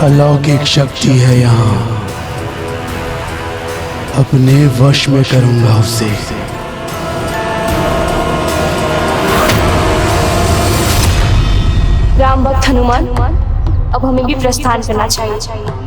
अलौकिक शक्ति है यहाँ, अपने वश में करूंगा उसे। राम भक्त हनुमान, अब हमें भी प्रस्थान करना चाहिए।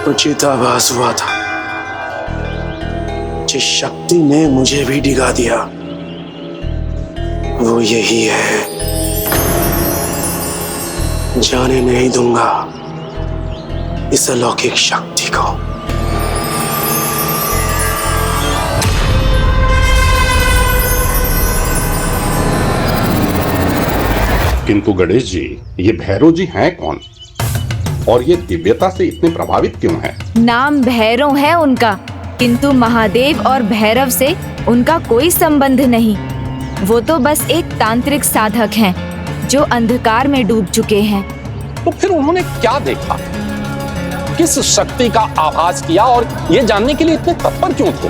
उचित आभास हुआ था, जिस शक्ति ने मुझे भी डिगा दिया वो यही है। जाने नहीं दूंगा इस अलौकिक शक्ति को। किंतु गणेश जी, ये भैरव जी हैं कौन और ये दिव्यता से इतने प्रभावित क्यों हैं? नाम भैरव है उनका, किंतु महादेव और भैरव से उनका कोई संबंध नहीं। वो तो बस एक तांत्रिक साधक हैं, जो अंधकार में डूब चुके हैं। तो फिर उन्होंने क्या देखा, किस शक्ति का आभास किया और ये जानने के लिए इतने तत्पर क्यों थे?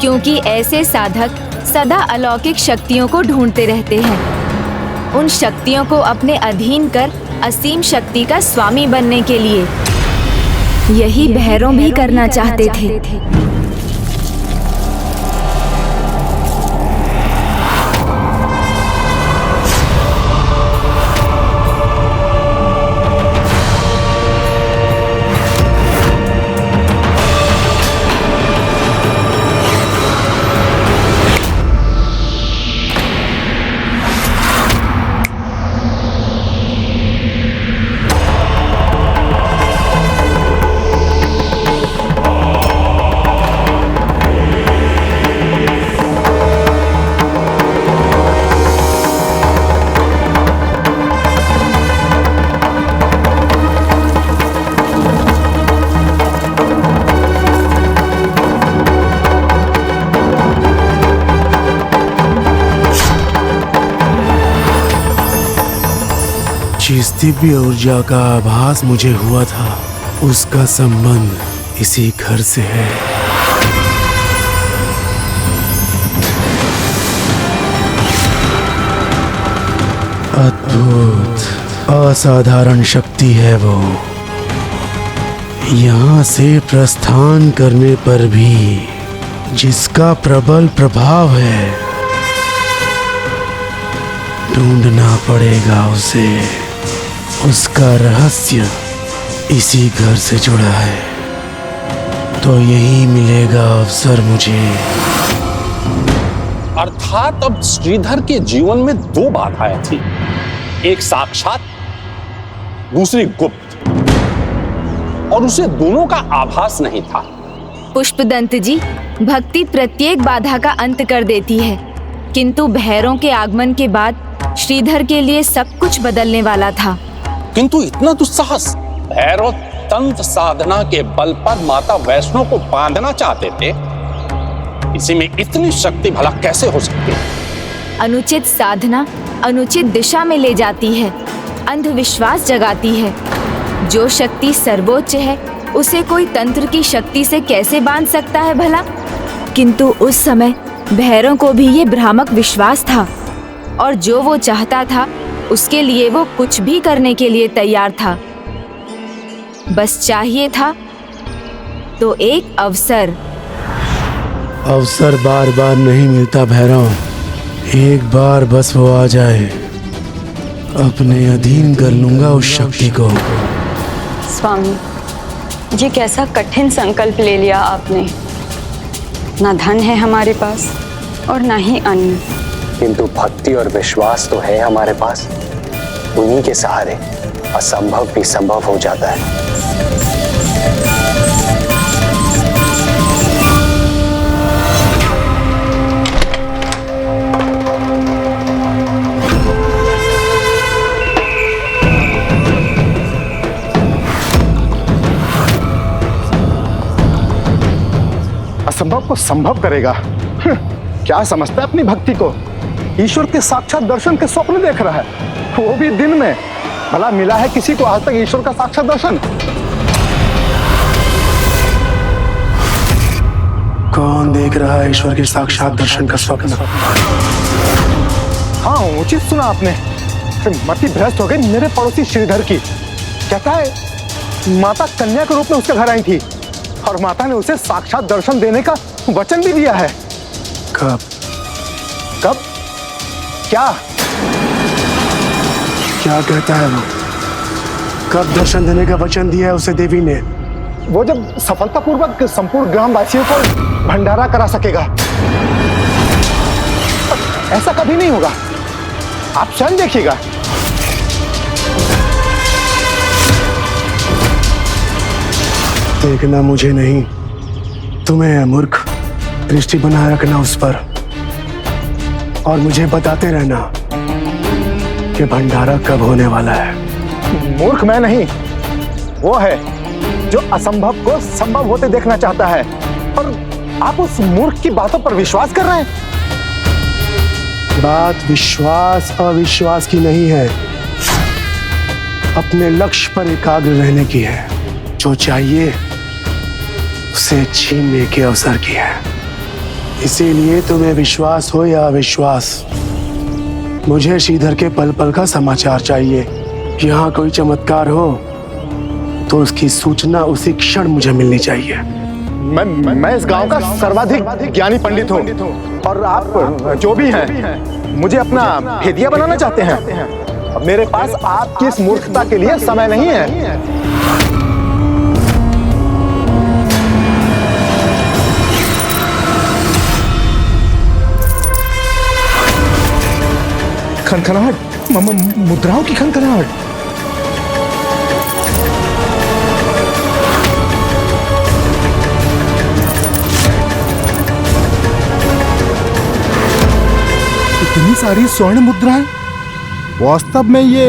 क्योंकि ऐसे साधक सदा अलौकिक शक्तियों को ढूंढते रहते हैं, उन शक्तियों को अपने अधीन कर असीम शक्ति का स्वामी बनने के लिए। यही भैरव भी करना चाहते थे। जिस दिव्य ऊर्जा का आभास मुझे हुआ था, उसका संबंध इसी घर से है। अद्भुत, असाधारण शक्ति है वो। यहाँ से प्रस्थान करने पर भी जिसका प्रबल प्रभाव है, ढूंढना पड़ेगा उसे। उसका रहस्य इसी घर से जुड़ा है, तो यही मिलेगा अवसर मुझे। अर्थात अब श्रीधर के जीवन में दो बाधाएं थी, एक साक्षात, दूसरी गुप्त, और उसे दोनों का आभास नहीं था। पुष्पदंत जी, भक्ति प्रत्येक बाधा का अंत कर देती है, किंतु भैरव के आगमन के बाद श्रीधर के लिए सब कुछ बदलने वाला था। किंतु इतना दुस्साहस? भैरव तंत्र साधना के बल पर माता वैष्णो को बांधना चाहते थे। इसी में इतनी शक्ति भला कैसे हो सकती है? अनुचित साधना अनुचित दिशा में ले जाती है, अंधविश्वास जगाती है। जो शक्ति सर्वोच्च है, उसे कोई तंत्र की शक्ति से कैसे बांध सकता है भला? किंतु उस समय भैरव को भी ये भ्रामक विश्वास था, और जो वो चाहता था उसके लिए वो कुछ भी करने के लिए तैयार था। बस चाहिए था तो एक अवसर। अवसर बार बार नहीं मिलता भैरव, एक बार बस वो आ जाए, अपने अधीन कर लूंगा उस शक्ति को। स्वामी, ये कैसा कठिन संकल्प ले लिया आपने। ना धन है हमारे पास और ना ही अन्न, किंतु भक्ति और विश्वास तो है हमारे पास। उन्हीं के सहारे असंभव भी संभव हो जाता है। असंभव को संभव करेगा। क्या समझता है अपनी भक्ति को? ईश्वर के साक्षात दर्शन के स्वप्न देख रहा है, वो भी दिन में। भला मिला है किसी को आज तक ईश्वर का साक्षात दर्शन? कौन देख रहा है ईश्वर के साक्षात दर्शन का स्वप्न? हाँ, उचित सुना आपने। मति भ्रष्ट हो गई मेरे पड़ोसी श्रीधर की। कहता है माता कन्या के रूप में उसके घर आई थी और माता ने उसे साक्षात दर्शन देने का वचन भी दिया है। कब? कब? क्या क्या कहता है वो? कब दर्शन देने का वचन दिया है उसे देवी ने? वो जब सफलतापूर्वक संपूर्ण ग्रामवासियों को भंडारा करा सकेगा। ऐसा कभी नहीं होगा, आप स्वयं देखिएगा। देखना मुझे नहीं, तुम्हें है मूर्ख। दृष्टि बनाए रखना उस पर और मुझे बताते रहना कि भंडारा कब होने वाला है। मूर्ख मैं नहीं, वो है जो असंभव को संभव होते देखना चाहता है। और आप उस मूर्ख की बातों पर विश्वास कर रहे हैं। बात विश्वास अविश्वास की नहीं है, अपने लक्ष्य पर एकाग्र रहने की है। जो चाहिए उसे छीनने के अवसर की है। इसीलिए तुम्हें विश्वास हो या अविश्वास, मुझे श्रीधर के पल पल का समाचार चाहिए। यहाँ कोई चमत्कार हो तो उसकी सूचना उसी क्षण मुझे मिलनी चाहिए। मैं इस गांव का सर्वाधिक ज्ञानी पंडित हूँ और आप जो भी हैं मुझे अपना भेदिया बनाना चाहते हैं। अब मेरे पास आपकी इस मूर्खता के लिए समय नहीं है। खनखनाहट, मुद्राओं की खनखनाहट। इतनी सारी स्वर्ण मुद्राएं, वास्तव में ये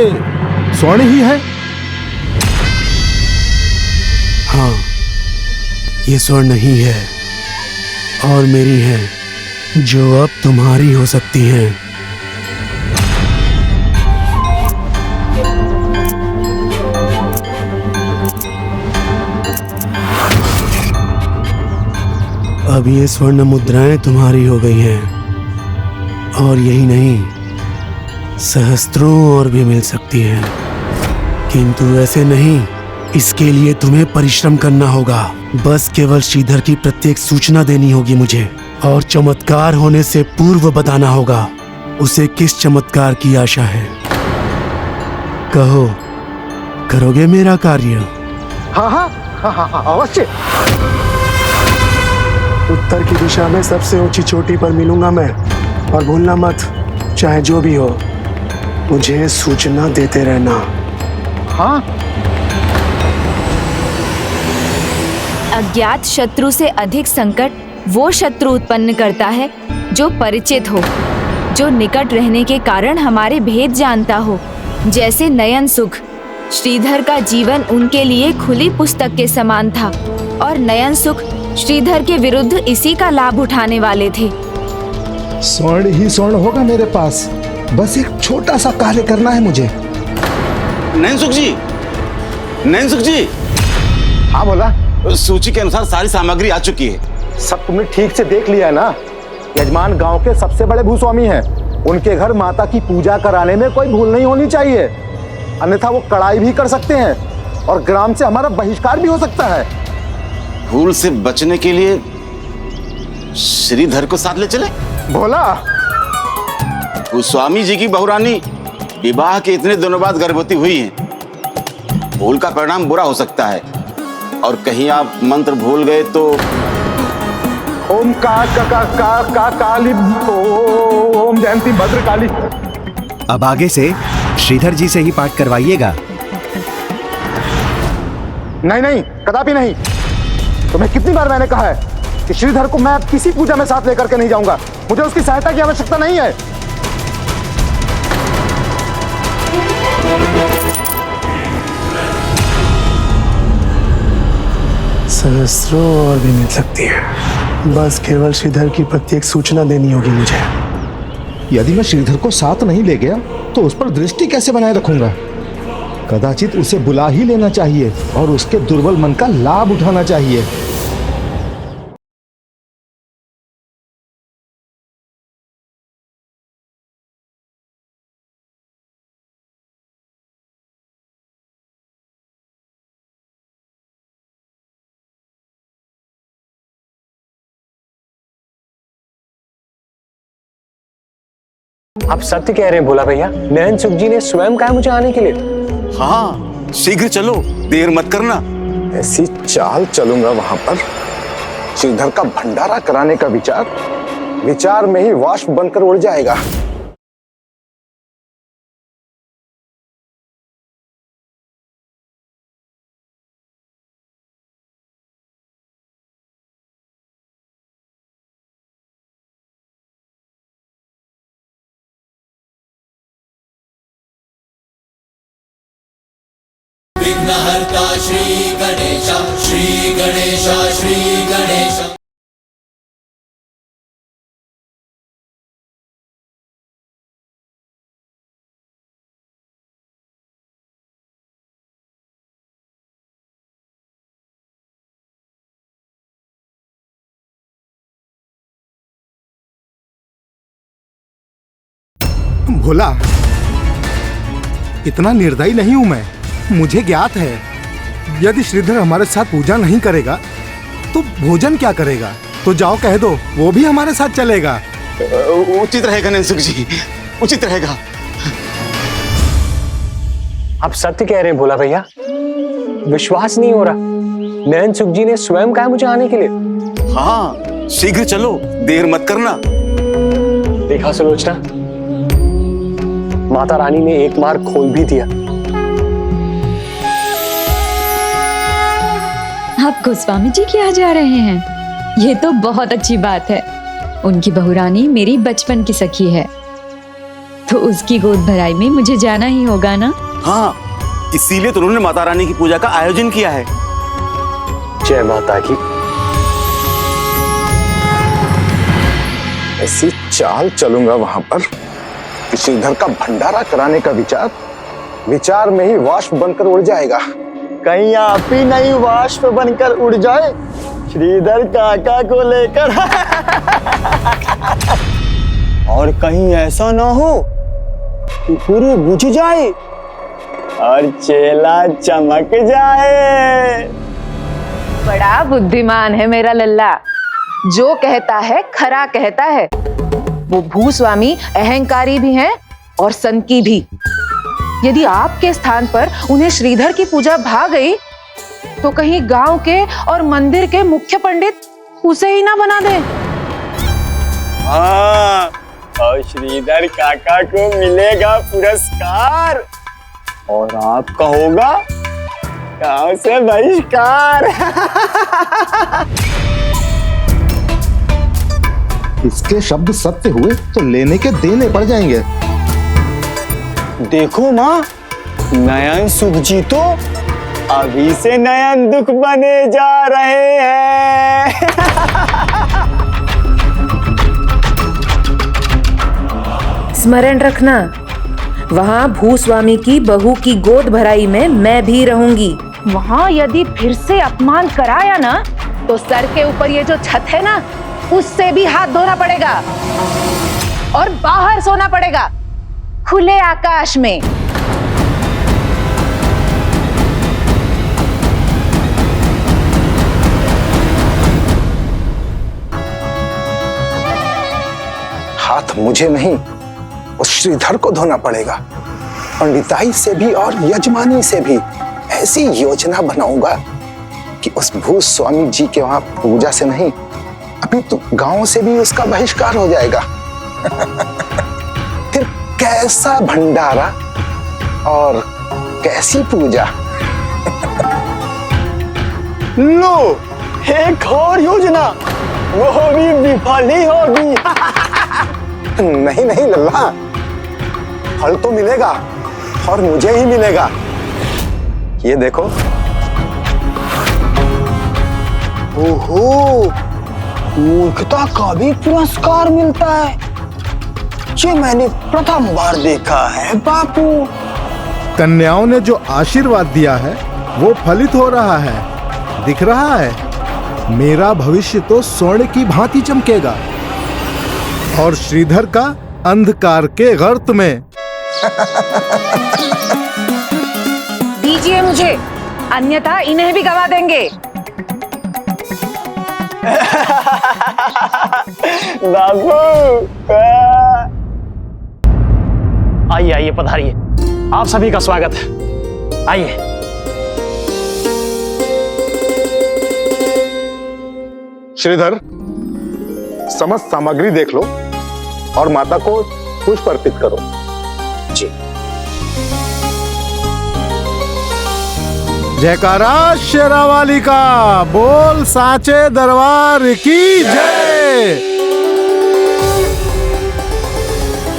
स्वर्ण ही है? हाँ, ये स्वर्ण ही है और मेरी है, जो अब तुम्हारी हो सकती है। अब ये स्वर्ण मुद्राएं तुम्हारी हो गई हैं और यही नहीं, सहस्त्रों और भी मिल सकती हैं। किंतु ऐसे नहीं, इसके लिए तुम्हें परिश्रम करना होगा। बस केवल श्रीधर की प्रत्येक सूचना देनी होगी मुझे और चमत्कार होने से पूर्व बताना होगा उसे किस चमत्कार की आशा है। कहो, करोगे मेरा कार्य? हाँ हाँ हाँ हाँ, हाँ अवश्य। उत्तर की दिशा में सबसे ऊंची चोटी पर मिलूंगा मैं, और भूलना मत, चाहे जो भी हो मुझे सूचना देते रहना। हाँ। अज्ञात शत्रु से अधिक संकट वो शत्रु उत्पन्न करता है जो परिचित हो, जो निकट रहने के कारण हमारे भेद जानता हो। जैसे नयन सुख, श्रीधर का जीवन उनके लिए खुली पुस्तक के समान था और नयन सुख श्रीधर के विरुद्ध इसी का लाभ उठाने वाले थे। स्वर्ण ही स्वर्ण होगा मेरे पास, बस एक छोटा सा कार्य करना है मुझे। नयनसुख जी, नयनसुख जी। हाँ बोला। सूची के अनुसार सारी सामग्री आ चुकी है। सब तुमने ठीक से देख लिया है ना? यजमान गांव के सबसे बड़े भूस्वामी हैं। उनके घर माता की पूजा कराने में कोई भूल नहीं होनी चाहिए, अन्यथा वो कड़ाई भी कर सकते हैं और ग्राम से हमारा बहिष्कार भी हो सकता है। भूल से बचने के लिए श्रीधर को साथ ले चले? बोला। भूस्वामी जी की बहुरानी विवाह के इतने दिनों बाद गर्भवती हुई है। भूल का परिणाम बुरा हो सकता है। और कहीं आप मंत्र भूल गए तो ओम काली ओम जयंती भद्र काली। अब आगे से श्रीधर जी से ही पाठ करवाइएगा। नहीं नहीं, कदापि नहीं। तुम्हें कितनी बार मैंने कहा है कि श्रीधर को मैं किसी पूजा में साथ लेकर के नहीं जाऊंगा। मुझे उसकी सहायता की आवश्यकता नहीं है। सहस्त्रों और भी मिल सकती है, बस केवल श्रीधर की प्रत्येक सूचना देनी होगी मुझे। यदि मैं श्रीधर को साथ नहीं ले गया तो उस पर दृष्टि कैसे बनाए रखूंगा? कदाचित उसे बुला ही लेना चाहिए और उसके दुर्बल मन का लाभ उठाना चाहिए। आप सत्य कह रहे हैं भोला भैया, नयन सुख जी ने स्वयं कहा मुझे आने के लिए। हाँ, शीघ्र चलो, देर मत करना। ऐसी चाल चलूंगा वहां पर, श्रीधर का भंडारा कराने का विचार में ही वाष्प बनकर उड़ जाएगा। विघ्नहर्ता श्री गणेश, श्री गणेश, श्री गणेश। भोला, इतना निर्दयी नहीं हूं मैं। मुझे ज्ञात है यदि श्रीधर हमारे साथ पूजा नहीं करेगा तो भोजन क्या करेगा। तो जाओ कह दो वो भी हमारे साथ चलेगा। उचित रहेगा नयन सुख जी, उचित रहेगा। आप सत्य कह रहे हैं भोला भैया, विश्वास नहीं हो रहा। नयन सुख जी ने स्वयं कहा मुझे आने के लिए। हाँ, शीघ्र चलो, देर मत करना। देखा सुलोचना, माता रानी ने एक मार खोल भी दिया। आप गोस्वामी जी क्या जा रहे हैं? ये तो बहुत अच्छी बात है। उनकी बहुरानी मेरी बचपन की सखी है, तो उसकी गोद भराई में मुझे जाना ही होगा ना। हाँ, इसीलिए तो उन्होंने माता रानी की पूजा का आयोजन किया है। जय माता की। ऐसी चाल चलूंगा वहां पर कि श्रीधर का भंडारा कराने का विचार में ही वाष्प बनकर उड़ जाएगा। कहीं आप ही नहीं वाष्प बनकर उड़ जाए श्रीधर काका को लेकर। और कहीं ऐसा ना हो कि गुरु बुझ जाए और चेला चमक जाए। बड़ा बुद्धिमान है मेरा लल्ला, जो कहता है खरा कहता है। वो भूस्वामी अहंकारी भी हैं और सनकी भी। यदि आपके स्थान पर उन्हें श्रीधर की पूजा भा गई तो कहीं गांव के और मंदिर के मुख्य पंडित उसे ही ना बना दे। हाँ, और श्रीधर काका को मिलेगा पुरस्कार और आपका होगा गांव से बहिष्कार। इसके शब्द सत्य हुए तो लेने के देने पड़ जाएंगे। देखो माँ, नयन सुख जी तो अभी से नयन दुख बने जा रहे हैं। स्मरण रखना, वहाँ भूस्वामी की बहू की गोद भराई में मैं भी रहूंगी। वहाँ यदि फिर से अपमान कराया ना तो सर के ऊपर ये जो छत है ना उससे भी हाथ धोना पड़ेगा और बाहर सोना पड़ेगा खुले आकाश में। हाथ मुझे नहीं, उस श्रीधर को धोना पड़ेगा। पंडिताई से भी और यजमानी से भी ऐसी योजना बनाऊंगा कि उस भूस्वामी जी के वहां पूजा से नहीं, अभी तो गांव से भी उसका बहिष्कार हो जाएगा। फिर कैसा भंडारा और कैसी पूजा। लो, एक और योजना, वो भी विफल ही होगी। नहीं नहीं लल्ला, फल तो मिलेगा और मुझे ही मिलेगा। ये देखो। ओहो, मूर्खता का भी पुरस्कार मिलता है। ये मैंने प्रथम बार देखा है बापू। कन्याओं ने जो आशीर्वाद दिया है वो फलित हो रहा है। दिख रहा है, मेरा भविष्य तो स्वर्ण की भांति चमकेगा और श्रीधर का अंधकार के गर्त में। दीजिए मुझे, अन्यथा इन्हें भी गवा देंगे। बाबू, आइए आइए, पधारिए। आप सभी का स्वागत है, आइए। श्रीधर, समस्त सामग्री देख लो और माता को पुष्प अर्पित करो। जी। जयकारा शेरावाली का, बोल साचे दरबार की जय।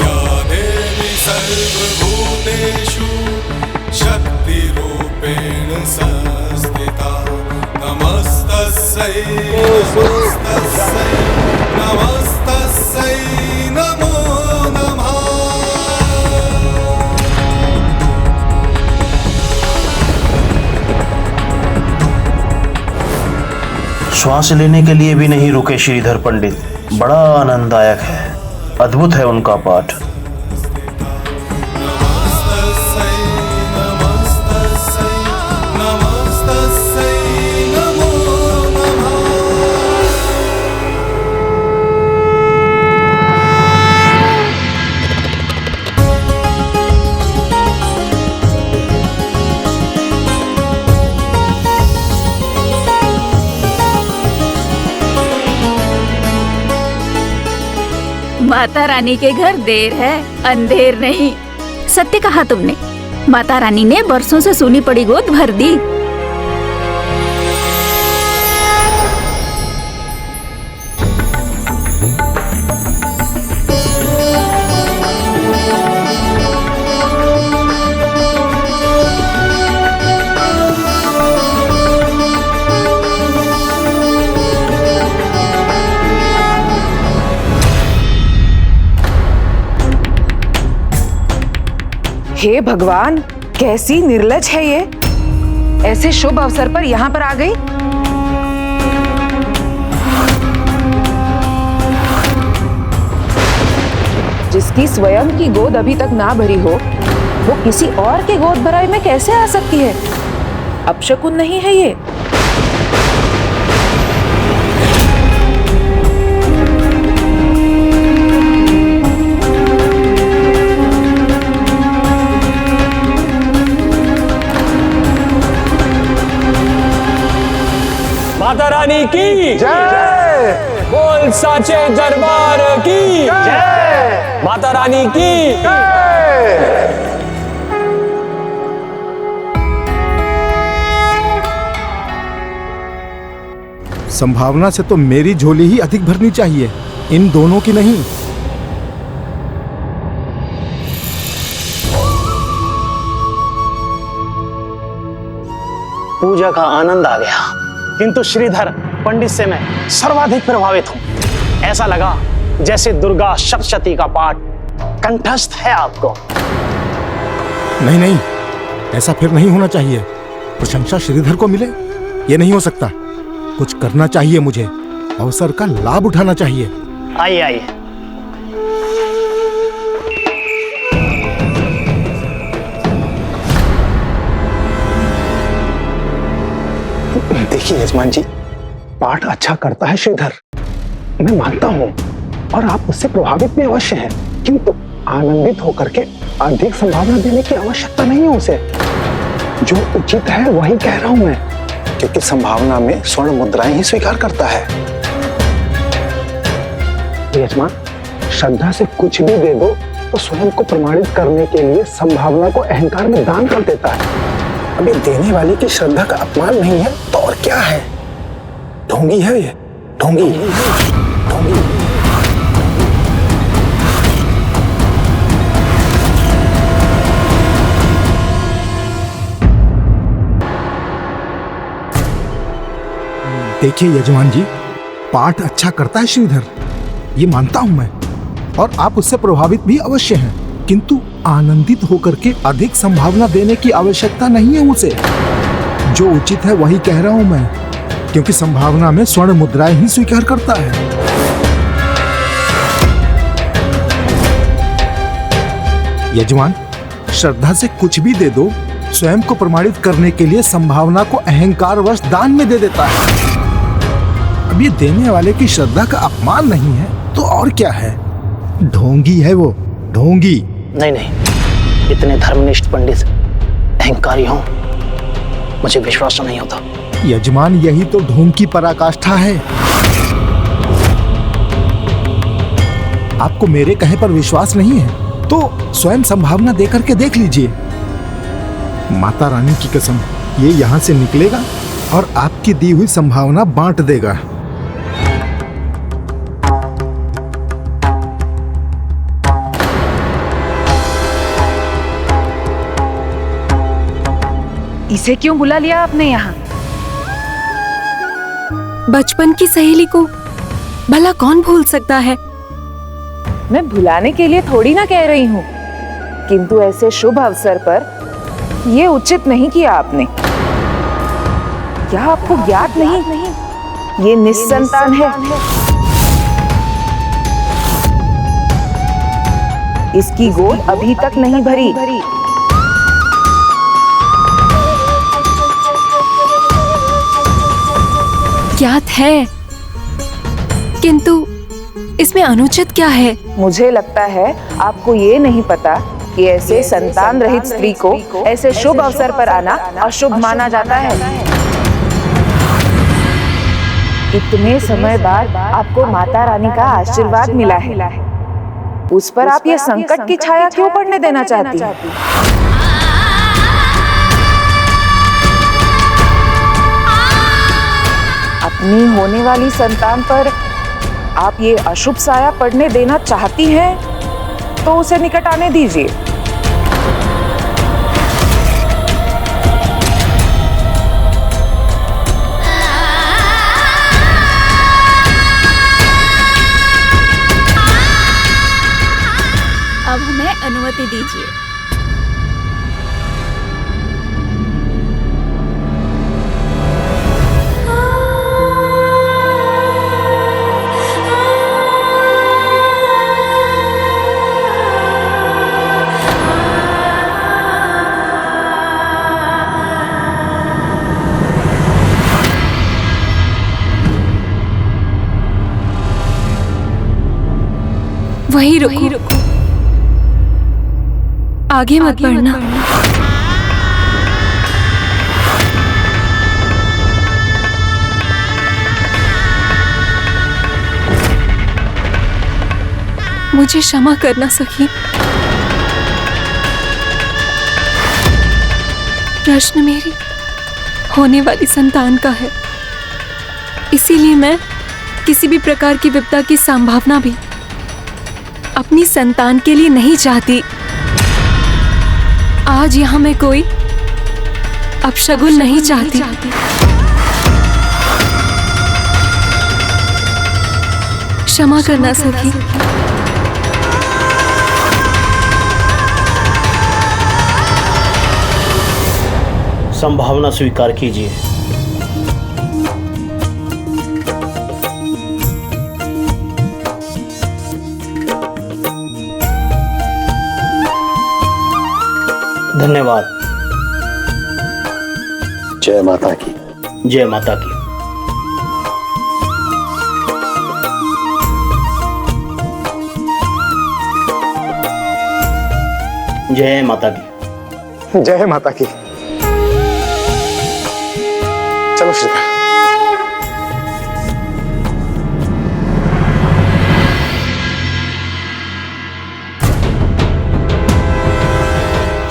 या देवी सर्वभूतेषु शक्तिरूपेण संस्थिता, नमस्तस्यै नमस्तस्यै नमस्तस्यै नमो नमः। श्वास लेने के लिए भी नहीं रुके श्रीधर पंडित। बड़ा आनंददायक है, अद्भुत है उनका पाठ। माता रानी के घर देर है, अंधेर नहीं। सत्य कहा तुमने। माता रानी ने बरसों से सूनी पड़ी गोद भर दी। हे भगवान, कैसी निर्लज है ये। ऐसे शुभ अवसर पर यहाँ पर आ गई। जिसकी स्वयं की गोद अभी तक ना भरी हो, वो किसी और के गोद भराई में कैसे आ सकती है? अपशकुन नहीं है ये? माता रानी की जय। बोल साचे दरबार की जय। माता रानी की जय। संभावना से तो मेरी झोली ही अधिक भरनी चाहिए, इन दोनों की नहीं। पूजा का आनंद आ गया, किंतु श्रीधर पंडित से मैं सर्वाधिक प्रभावित हूं। ऐसा लगा जैसे दुर्गा सप्तशती का पाठ कंठस्थ है आपको। नहीं नहीं, ऐसा फिर नहीं होना चाहिए। प्रशंसा श्रीधर को मिले, ये नहीं हो सकता। कुछ करना चाहिए मुझे, अवसर का लाभ उठाना चाहिए। आइए आइए। देखिए यजमान जी, पाठ अच्छा करता है श्रीधर, मैं मानता हूं, और आप उससे प्रभावित भी अवश्य हैं, किंतु आनंदित होकर के अधिक संभावना देने की आवश्यकता नहीं है उसे। जो उचित है वही कह रहा हूं मैं। क्योंकि संभावना में स्वर्ण मुद्राएं ही स्वीकार करता है। यजमान, श्रद्धा से कुछ भी दे दो तो स्वयं को प्रमाणित करने के लिए संभावना को अहंकार में दान कर देता है। अभी देने वाले की श्रद्धा का अपमान नहीं है तो और क्या है? ढोंगी है ये, ढोंगी। देखिए यजमान जी, पाठ अच्छा करता है श्रीधर, ये मानता हूं मैं, और आप उससे प्रभावित भी अवश्य हैं, किंतु आनंदित होकर के अधिक संभावना देने की आवश्यकता नहीं है उसे। जो उचित है वही कह रहा हूं मैं, क्योंकि संभावना में स्वर्ण मुद्राएं ही स्वीकार करता है। यजमान, श्रद्धा से कुछ भी दे दो, स्वयं को प्रमाणित करने के लिए संभावना को अहंकारवश दान में दे देता है। अब ये देने वाले की श्रद्धा का अपमान नहीं है तो और क्या है? ढोंगी है वो, ढोंगी। नहीं नहीं, इतने धर्मनिष्ठ पंडित अहंकारी हों, मुझे विश्वास नहीं होता। यजमान, यही तो ढोंग की पराकाष्ठा है। आपको मेरे कहे पर विश्वास नहीं है तो स्वयं संभावना देकर के देख लीजिए। माता रानी की कसम, ये यहाँ से निकलेगा और आपकी दी हुई संभावना बांट देगा। इसे क्यों बुला लिया आपने यहाँ? बचपन की सहेली को भला कौन भूल सकता है? मैं भुलाने के लिए थोड़ी ना कह रही हूँ, किंतु ऐसे शुभ अवसर पर ये उचित नहीं किया आपने। क्या आपको ज्ञात नहीं? ये निस्संतान है। इसकी गोद अभी तक नहीं भरी। ज्ञात है, किंतु इसमें अनुचित क्या है? मुझे लगता है आपको ये नहीं पता कि ऐसे संतान रहित स्त्री को ऐसे शुभ अवसर पर आना अशुभ माना जाता है। इतने समय बाद आपको माता रानी का आशीर्वाद मिला है, उस पर आप ये संकट की छाया क्यों पड़ने देना चाहती हैं? अपनी होने वाली संतान पर आप ये अशुभ साया पड़ने देना चाहती हैं, तो उसे निकट आने दीजिए। अब हमें अनुमति दीजिए। वहीं रुको, आगे मत बढ़ना। मुझे क्षमा करना सखी। प्रश्न मेरी होने वाली संतान का है, इसीलिए मैं किसी भी प्रकार की विपदा की संभावना भी अपनी संतान के लिए नहीं चाहती। आज यहाँ मैं कोई अपशगुन नहीं चाहती। क्षमा करना सखी। संभावना स्वीकार कीजिए। धन्यवाद। जय माता की। जय माता की। जय माता की। जय माता की। चलो चलो श्रीधर।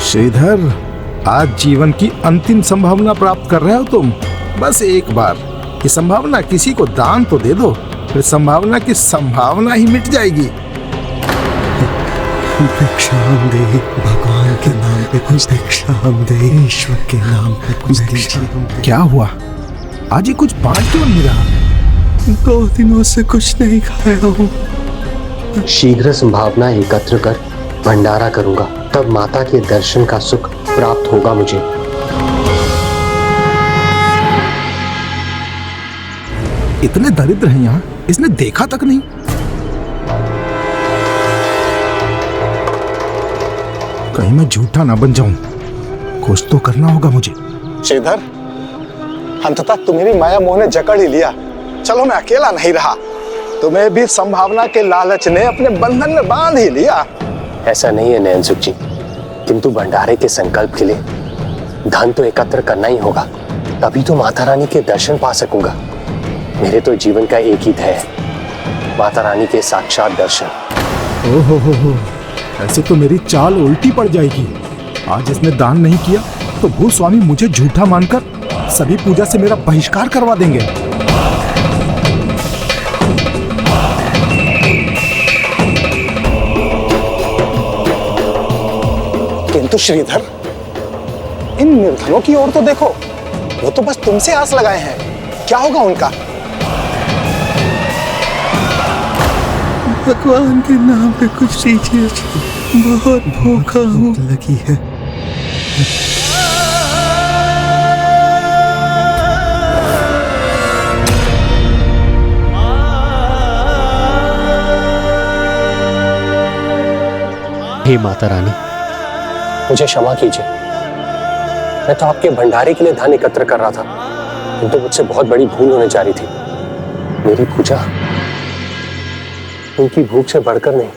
श्रीधर, आज जीवन की अंतिम संभावना प्राप्त कर रहे हो तुम। बस एक बार ये संभावना किसी को दान तो दे दो, फिर संभावना की संभावना ही मिट जाएगी। भिक्षाम दे, भगवान के नाम पे कुछ भिक्षाम दे, ईश्वर के नाम पे कुछ दीजिए। क्या हुआ? आज ये कुछ बांट क्यों नहीं रहा? 2 दिनों से कुछ नहीं खाया हूँ। शीघ्र संभावना एकत्र कर भंडारा करूंगा, तब माता के दर्शन का सुख प्राप्त होगा मुझे। इतने दरिद्र हैं यहाँ, इसने देखा तक नहीं। कहीं मैं झूठा ना बन जाऊं, कुछ तो करना होगा मुझे। श्रीधर, अंततः तुम्हारी माया मोह ने जकड़ ही लिया। चलो, मैं अकेला नहीं रहा, तुम्हें भी संभावना के लालच ने अपने बंधन में बांध ही लिया। ऐसा नहीं है नयन सुख जी, किंतु भंडारे के संकल्प के लिए धन तो एकत्र करना ही होगा, तभी तो माता रानी के दर्शन पा सकूंगा। मेरे तो जीवन का एक ही ध्येय है, माता रानी के साक्षात दर्शन। ओहो, ऐसे तो मेरी चाल उल्टी पड़ जाएगी। आज इसने दान नहीं किया तो भूस्वामी मुझे झूठा मानकर सभी पूजा से मेरा बहिष्कार करवा देंगे। किंतु श्रीधर, इन निर्धनों की ओर तो देखो, वो तो बस तुमसे आस लगाए हैं। क्या होगा उनका? भगवान के नाम पे कुछ दीजिए, बहुत भूखा हूँ। लगी है। हे माता रानी, मुझे क्षमा कीजिए। मैं तो आपके भंडारे के लिए धन एकत्र कर रहा था, किंतु मुझसे बहुत बड़ी भूल होने जा रही थी। मेरी पूजा उनकी भूख से बढ़कर नहीं।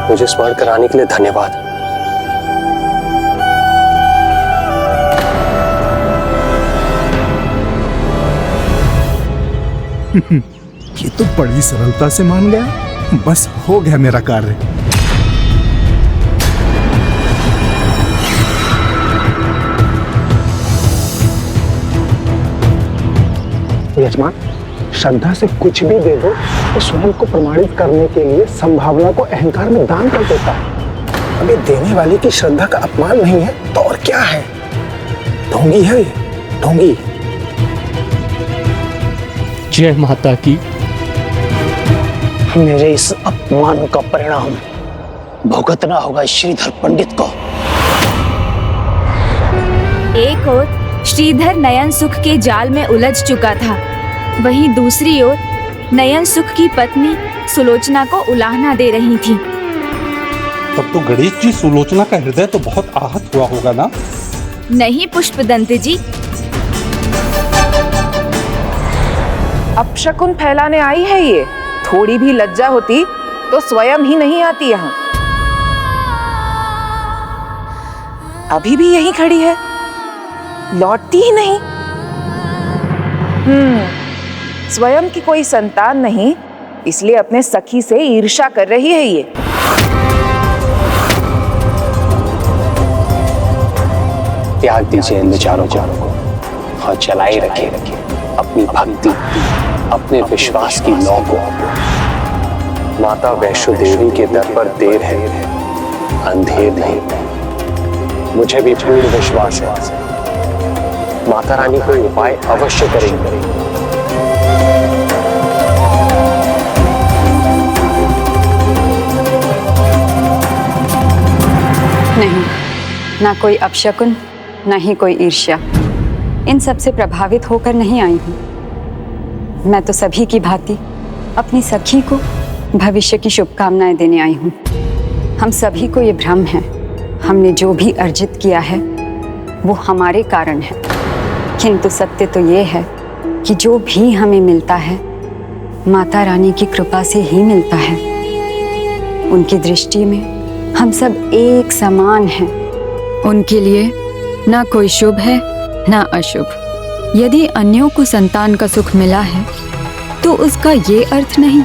मुझे स्मरण कराने के लिए धन्यवाद। ये तो बड़ी सरलता से मान गया। बस हो गया मेरा कार्य। यजमान, श्रद्धा से कुछ भी दे दो तो स्वयं को प्रमाणित करने के लिए संभावना को अहंकार में दान कर देता है। अभी देने वाले की श्रद्धा का अपमान नहीं है तो और क्या है? ढोंगी है ये, ढोंगी। जय माता की। मेरे इस अपमान का परिणाम भुगतना होगा श्रीधर पंडित को। एक ओर श्रीधर नयन सुख के जाल में उलझ चुका था, वहीं दूसरी ओर नयन सुख की पत्नी सुलोचना को उलाहना दे रही थी। तब तो गणेश जी, सुलोचना का हृदय तो बहुत आहत हुआ होगा ना? नहीं पुष्पदंत जी। अपशकुन फैलाने आई है ये। थोड़ी भी लज्जा होती तो स्वयं ही नहीं आती यहाँ। अभी भी यहीं खड़ी है, लौटती ही नहीं। स्वयं की कोई संतान नहीं, इसलिए अपने सखी से ईर्ष्या कर रही है ये। त्याग दीजिए इन विचारों को और चलाए रखिए अपनी भक्ति, अपने विश्वास की लौ को। माता वैष्णो देवी के दर पर देर है, अंधेर नहीं। मुझे भी पूर्ण विश्वास है माता रानी कोई उपाय अवश्य करेंगे। नहीं, ना कोई अपशकुन, ना ही कोई ईर्ष्या। इन सब से प्रभावित होकर नहीं आई हूँ। मैं तो सभी की भांति अपनी सखी को भविष्य की शुभकामनाएं देने आई हूँ। हम सभी को ये भ्रम है, हमने जो भी अर्जित किया है वो हमारे कारण है, किंतु सत्य तो ये है कि जो भी हमें मिलता है माता रानी की कृपा से ही मिलता है। उनकी दृष्टि में हम सब एक समान हैं। उनके लिए ना कोई शुभ है ना अशुभ, यदि अन्यों को संतान का सुख मिला है तो उसका ये अर्थ नहीं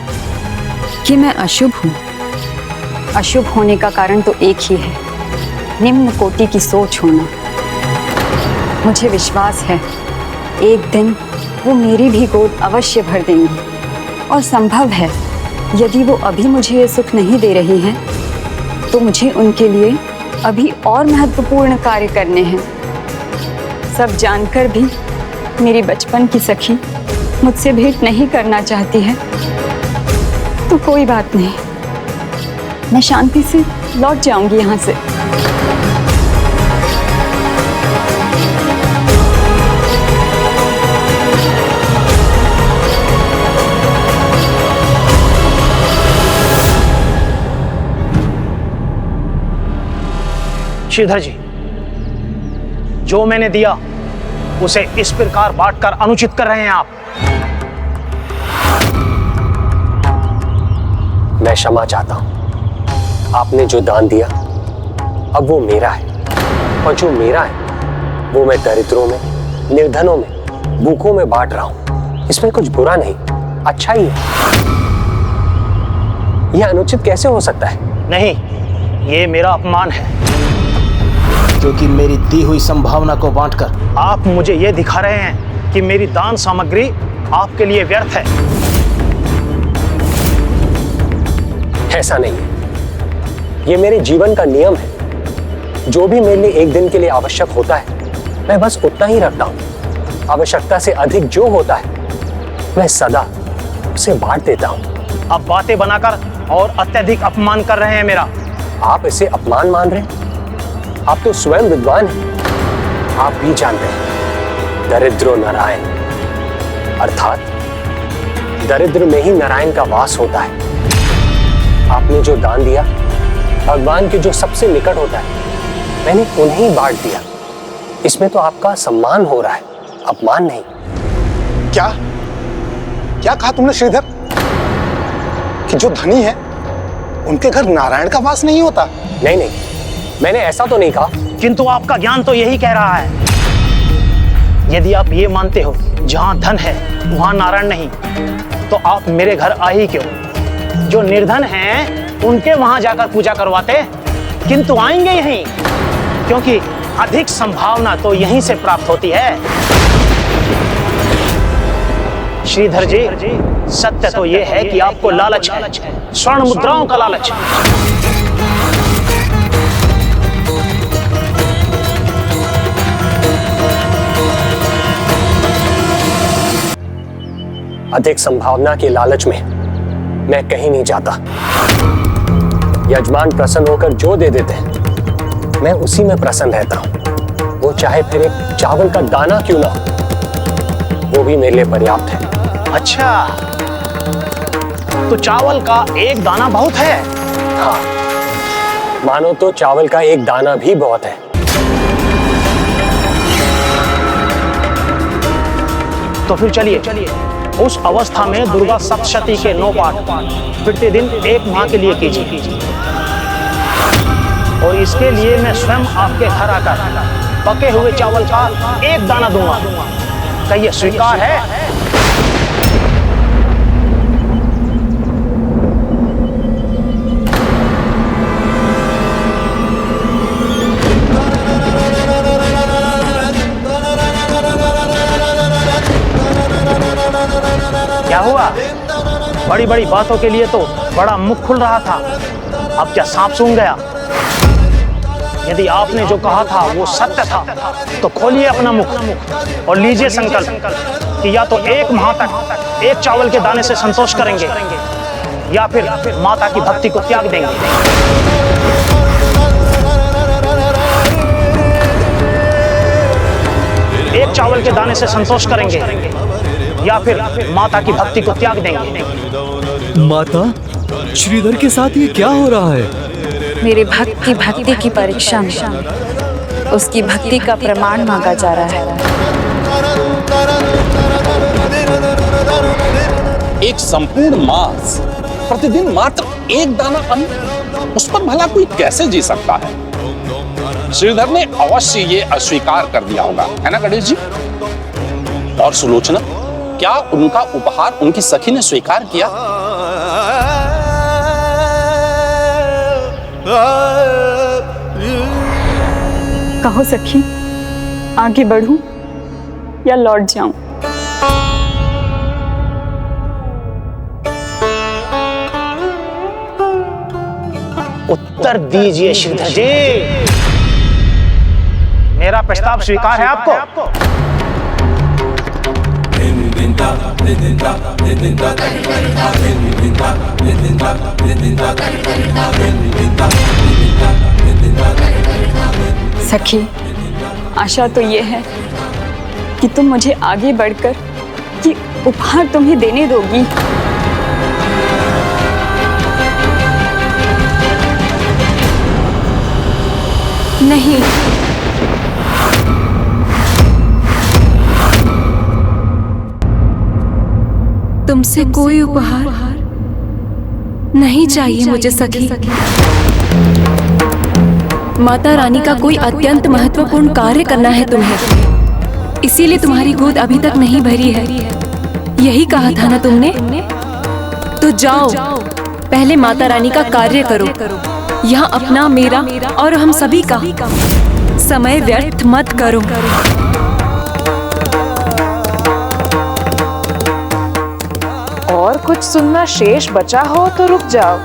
कि मैं अशुभ हूँ। अशुभ होने का कारण तो एक ही है, निम्न कोटि की सोच होना। मुझे विश्वास है एक दिन वो मेरी भी गोद अवश्य भर देंगी, और संभव है यदि वो अभी मुझे ये सुख नहीं दे रही हैं तो मुझे उनके लिए अभी और महत्वपूर्ण कार्य करने हैं। सब जानकर भी मेरी बचपन की सखी मुझसे भेंट नहीं करना चाहती है तो कोई बात नहीं, मैं शांति से लौट जाऊंगी यहाँ से। श्रीधर जी, जो मैंने दिया उसे इस प्रकार बांटकर अनुचित कर रहे हैं आप। मैं क्षमा चाहता हूं। आपने जो दान दिया अब वो मेरा है, और जो मेरा है वो मैं दरिद्रों में, निर्धनों में, भूखों में बांट रहा हूं। इसमें कुछ बुरा नहीं, अच्छा ही है। यह अनुचित कैसे हो सकता है? नहीं, ये मेरा अपमान है, क्योंकि मेरी दी हुई संभावना को बांटकर आप मुझे ये दिखा रहे हैं कि मेरी दान सामग्री आपके लिए व्यर्थ है। ऐसा नहीं है, ये मेरे जीवन का नियम है। जो भी मेरे लिए एक दिन के लिए आवश्यक होता है मैं बस उतना ही रखता हूँ। आवश्यकता से अधिक जो होता है मैं सदा उसे बांट देता हूँ। अब बातें बनाकर और अत्यधिक अपमान कर रहे हैं मेरा। आप इसे अपमान मान रहे हैं? आप तो स्वयं विद्वान हैं। आप भी जानते हैं दरिद्रो नारायण, अर्थात दरिद्र में ही नारायण का वास होता है। आपने जो दान दिया भगवान के जो सबसे निकट होता है मैंने उन्हें बांट दिया। इसमें तो आपका सम्मान हो रहा है, अपमान नहीं। क्या क्या कहा तुमने श्रीधर? कि जो धनी है उनके घर नारायण का वास नहीं होता? नहीं नहीं, मैंने ऐसा तो नहीं कहा। किंतु आपका ज्ञान तो यही कह रहा है। यदि आप ये मानते हो जहां धन है वहां नारायण नहीं, तो आप मेरे घर आ ही क्यों? जो निर्धन हैं उनके वहां जाकर पूजा करवाते, किंतु आएंगे यहीं, क्योंकि अधिक संभावना तो यहीं से प्राप्त होती है। श्रीधर जी, सत्य तो यह है कि आपको लालच है, स्वर्ण मुद्राओं का लालच। अधिक संभावना के लालच में मैं कहीं नहीं जाता। यजमान प्रसन्न होकर जो दे देते हैं मैं उसी में प्रसन्न रहता हूं। वो चाहे फिर एक चावल का दाना क्यों ना हो, वो भी मेरे लिए पर्याप्त है। अच्छा, तो चावल का एक दाना बहुत है? हाँ, मानो तो चावल का एक दाना भी बहुत है। तो फिर चलिए उस अवस्था में दुर्गा सप्तशती के 9 पाठ प्रतिदिन 1 माह के लिए कीजिए, और इसके लिए मैं स्वयं आपके घर आकर पके हुए चावल का 1 दाना दूंगा। क्या यह स्वीकार है? क्या हुआ? बड़ी बड़ी बातों के लिए तो बड़ा मुख खुल रहा था, अब क्या सांप सूंघ गया? यदि आपने जो कहा था वो सत्य था तो खोलिए अपना मुख और लीजिए संकल्प कि या तो 1 माह तक 1 चावल के दाने से संतोष करेंगे, या फिर माता की भक्ति को त्याग देंगे। एक चावल के दाने से संतोष करेंगे या फिर माता की भक्ति को त्याग देंगे। माता, श्रीधर के साथ ये क्या हो रहा है? मेरे भक्त की भक्ति की परीक्षा में उसकी भक्ति का प्रमाण मांगा जा रहा है। एक संपूर्ण मास प्रतिदिन मात्र 1 दाना अन्न, उस पर भला कोई कैसे जी सकता है? श्रीधर ने अवश्य ये अस्वीकार कर दिया होगा, है ना गणेश जी? और सुलोचना, क्या उनका उपहार उनकी सखी ने स्वीकार किया? कहो सखी, आगे बढ़ूं या लौट जाऊं? उत्तर दीजिए श्रीधर जी, मेरा प्रस्ताव स्वीकार है आपको? सखी, आशा तो ये है कि तुम मुझे आगे बढ़कर ये उपहार तुम्हें देने दोगी। नहीं, तुमसे कोई उपहार नहीं चाहिए मुझे सखी। माता रानी का कोई अत्यंत महत्वपूर्ण कार्य करना है तुम्हें, इसीलिए तुम्हारी गोद अभी तक नहीं भरी है। यही कहा था ना तुमने? तो जाओ, पहले माता रानी का कार्य करो। यहाँ अपना, मेरा और हम सभी का समय व्यर्थ मत करो। और कुछ सुनना शेष बचा हो तो रुक जाओ,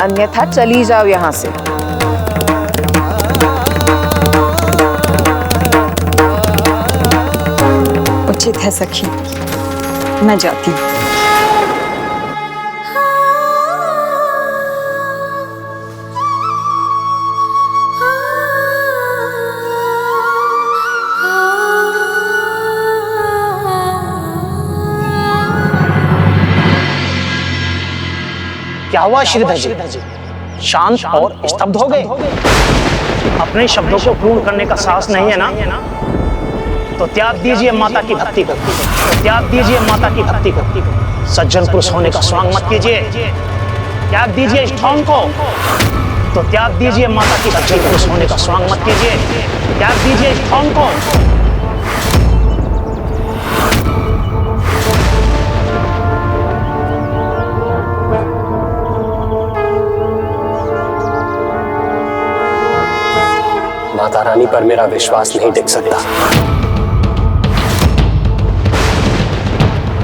अन्यथा चली जाओ यहाँ से। उचित है सखी, मैं जाती हूँ। क्या हुआ श्रीधर जी? शांत और स्तब्ध हो गए? अपने शब्दों को पूर्ण करने का साहस नहीं है ना? तो त्याग दीजिए माता की भक्ति को, त्याग दीजिए माता की भक्ति को। सज्जन पुरुष होने का स्वांग मत कीजिए, त्याग दीजिए इस ढोंग को। तो त्याग दीजिए माता की सज्जन पुरुष होने का स्वांग मत कीजिए, त्याग दीजिए इस ढोंग को। माता रानी पर मेरा विश्वास नहीं टिक सकता।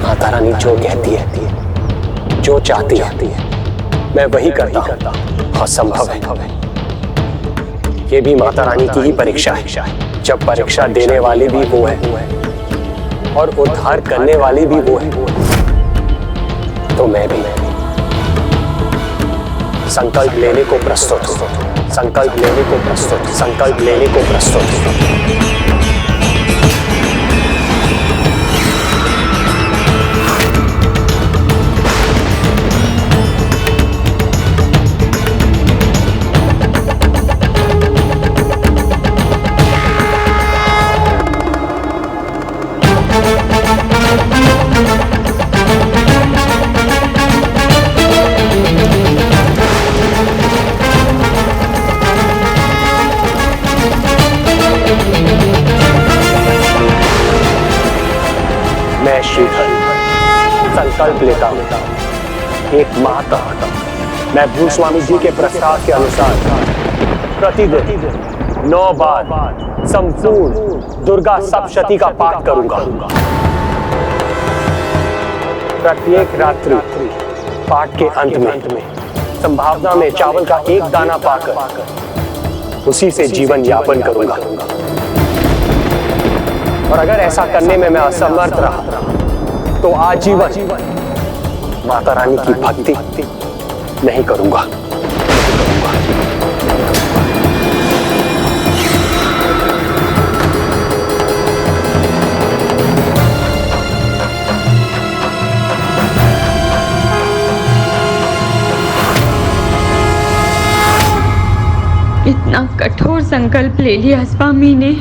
माता रानी जो कहती है, जो चाहती है, मैं वही करता हूं। असंभव है। ये भी माता रानी की ही परीक्षा है। जब परीक्षा देने वाली भी वो है और उद्धार करने वाली भी वो है, तो मैं भी संकल्प लेने को प्रस्तुत हूं। संकल्प लेने को प्रस्तुत, संकल्प लेने को प्रस्तुत। मैं श्रीधर संकल्प लेता हूं, एक माह तक मैं भूस्वामी जी के प्रस्ताव के अनुसार प्रतिदिन 9 बार संपूर्ण दुर्गा सप्तशती का पाठ करूंगा। प्रत्येक रात्रि पाठ के अंत में संभावना में चावल का एक दाना पाकर उसी से जीवन यापन करूंगा। और अगर ऐसा करने में मैं असमर्थ रहा तो आजीवन माता रानी की भक्ति नहीं करूंगा। इतना कठोर संकल्प ले लिया स्वामी ने।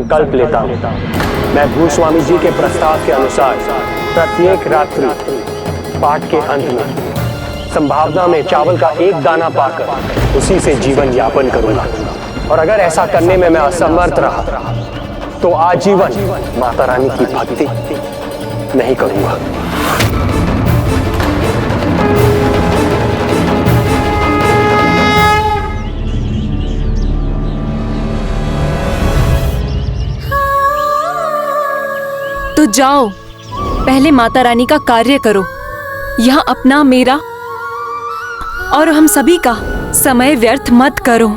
संकल्प लेता हूँ। मैं भूस्वामी जी के प्रस्ताव के अनुसार प्रत्येक रात्रि पाठ के अंत में संभावना में चावल का एक दाना पाकर उसी से जीवन यापन करूंगा। और अगर ऐसा करने में मैं असमर्थ रहा तो आजीवन माता रानी की भक्ति नहीं करूंगा। तो जाओ, पहले माता रानी का कार्य करो। यहाँ अपना, मेरा और हम सभी का समय व्यर्थ मत करो।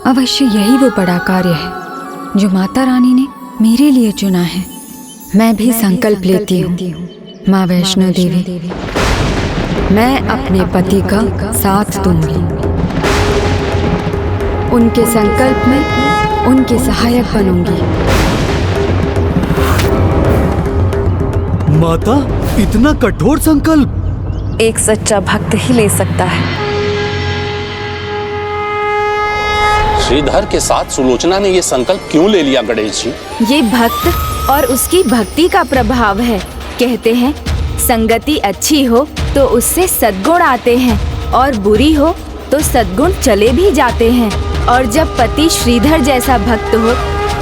अवश्य यही वो बड़ा कार्य है जो माता रानी ने मेरे लिए चुना है। मैं भी संकल्प लेती हूँ माँ वैष्णो देवी, मैं अपने पति का साथ दूंगी। उनके संकल्प में उनकी सहायक बनूंगी। माता, इतना कठोर संकल्प एक सच्चा भक्त ही ले सकता है। श्रीधर के साथ सुलोचना ने ये संकल्प क्यों ले लिया गणेश जी? ये भक्त और उसकी भक्ति का प्रभाव है। कहते हैं संगति अच्छी हो तो उससे सद्गुण आते हैं और बुरी हो तो सद्गुण चले भी जाते हैं। और जब पति श्रीधर जैसा भक्त हो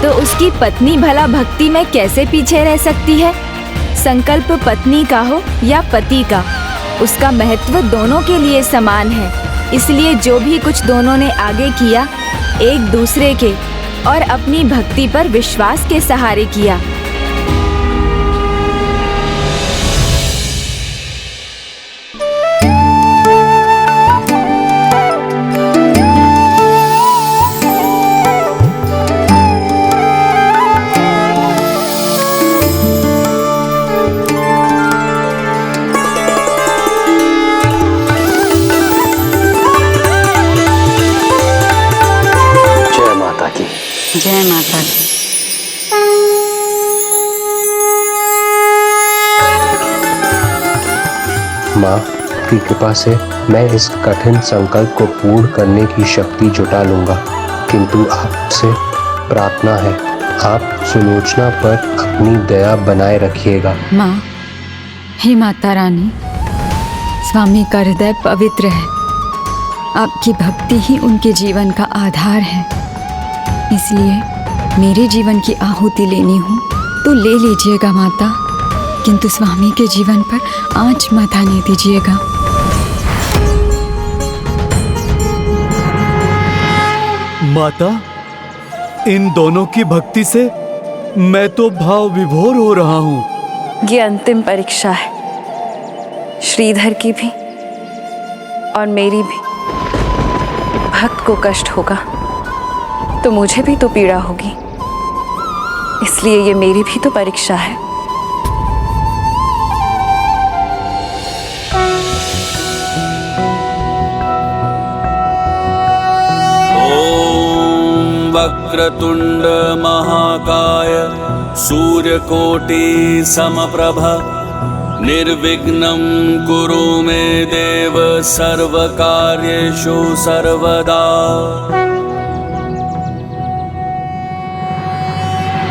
तो उसकी पत्नी भला भक्ति में कैसे पीछे रह सकती है? संकल्प पत्नी का हो या पति का, उसका महत्व दोनों के लिए समान है। इसलिए जो भी कुछ दोनों ने आगे किया, एक दूसरे के और अपनी भक्ति पर विश्वास के सहारे किया। जय माता दी। माँ की कृपा से मैं इस कठिन संकल्प को पूर्ण करने की शक्ति जुटा लूंगा, किंतु आपसे प्रार्थना है आप सुलोचना पर अपनी दया बनाए रखिएगा। माँ, हे माता रानी, स्वामी का हृदय पवित्र है। आपकी भक्ति ही उनके जीवन का आधार है। इसलिए मेरे जीवन की आहुति लेनी हो तो ले लीजिएगा माता, किंतु स्वामी के जीवन पर आंच मत आने दीजिएगा। माता, इन दोनों की भक्ति से मैं तो भाव विभोर हो रहा हूँ। ये अंतिम परीक्षा है, श्रीधर की भी और मेरी भी। भक्त को कष्ट होगा तो मुझे भी तो पीड़ा होगी, इसलिए ये मेरी भी तो परीक्षा है। ओम वक्रतुंड महाकाय सूर्यकोटि समप्रभ निर्विघ्नं कुरु मे देव सर्वकार्येषु सर्वदा।